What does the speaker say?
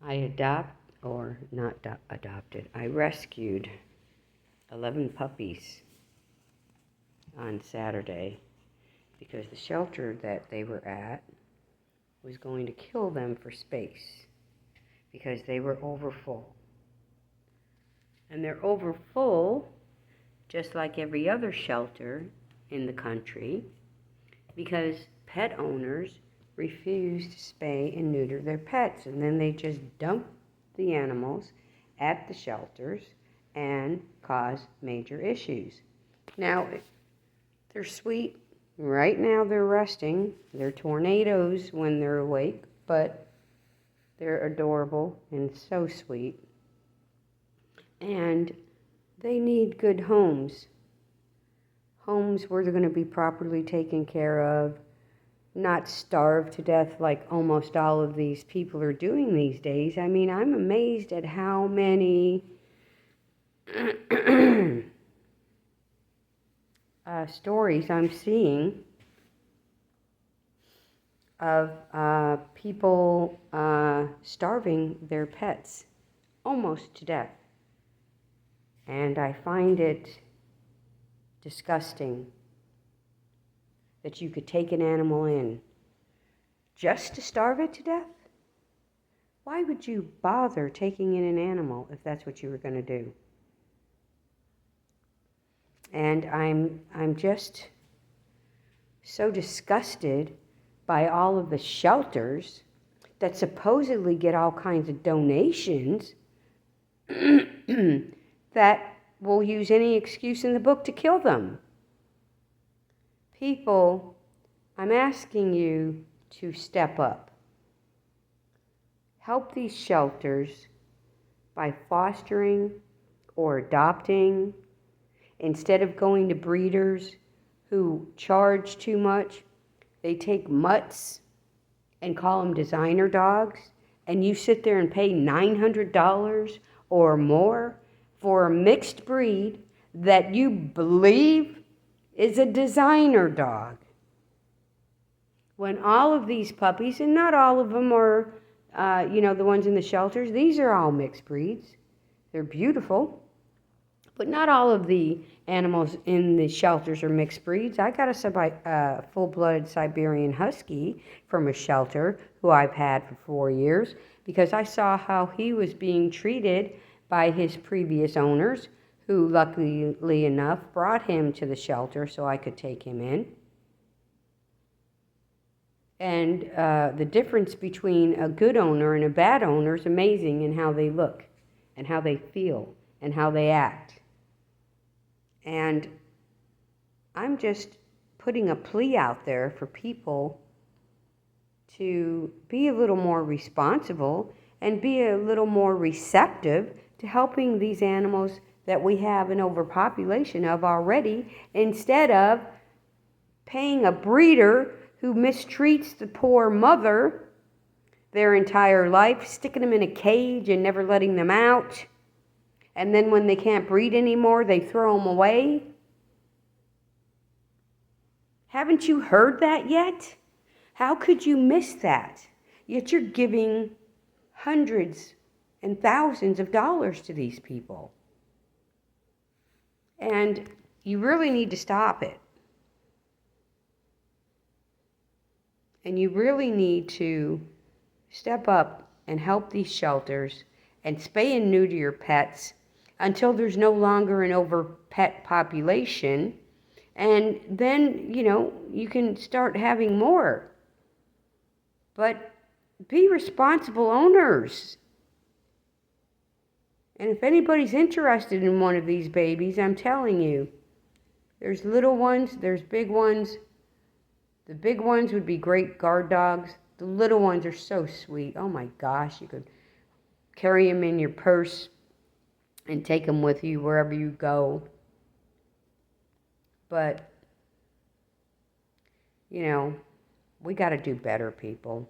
I rescued 11 puppies on Saturday because the shelter that they were at was going to kill them for space because they were overfull. And they're overfull just like every other shelter in the country because pet owners refuse to spay and neuter their pets, and then they just dump the animals at the shelters and cause major issues. Now, they're sweet. Right now they're resting. They're tornadoes when they're awake, but they're adorable and so sweet. And they need good homes. Homes where they're going to be properly taken care of, not starved to death like almost all of these people are doing these days. I mean, I'm amazed at how many stories I'm seeing of people starving their pets almost to death. And I find it disgusting that you could take an animal in just to starve it to death. Why would you bother taking in an animal if that's what you were going to do? And I'm just so disgusted by all of the shelters that supposedly get all kinds of donations that will use any excuse in the book to kill them. People, I'm asking you to step up. Help these shelters by fostering or adopting. Instead of going to breeders who charge too much, they take mutts and call them designer dogs, and you sit there and pay $900 or more for a mixed breed that you believe is a designer dog. When all of these puppies, and not all of them are, the ones in the shelters, these are all mixed breeds. They're beautiful, but not all of the animals in the shelters are mixed breeds. I got a full-blooded Siberian Husky from a shelter who I've had for 4 years because I saw how he was being treated by his previous owners, who luckily enough brought him to the shelter so I could take him in. And the difference between a good owner and a bad owner is amazing in how they look and how they feel and how they act. And I'm just putting a plea out there for people to be a little more responsible and be a little more receptive to helping these animals that we have an overpopulation of already, instead of paying a breeder who mistreats the poor mother their entire life, sticking them in a cage and never letting them out. And then when they can't breed anymore, they throw them away. Haven't you heard that yet? How could you miss that? Yet you're giving hundreds and thousands of dollars to these people. And you really need to stop it. And you really need to step up and help these shelters and spay and neuter your pets until there's no longer an over-pet population. And then, you can start having more. But be responsible owners. And if anybody's interested in one of these babies, I'm telling you, there's little ones, there's big ones. The big ones would be great guard dogs. The little ones are so sweet. Oh my gosh, you could carry them in your purse and take them with you wherever you go. But, we got to do better, people.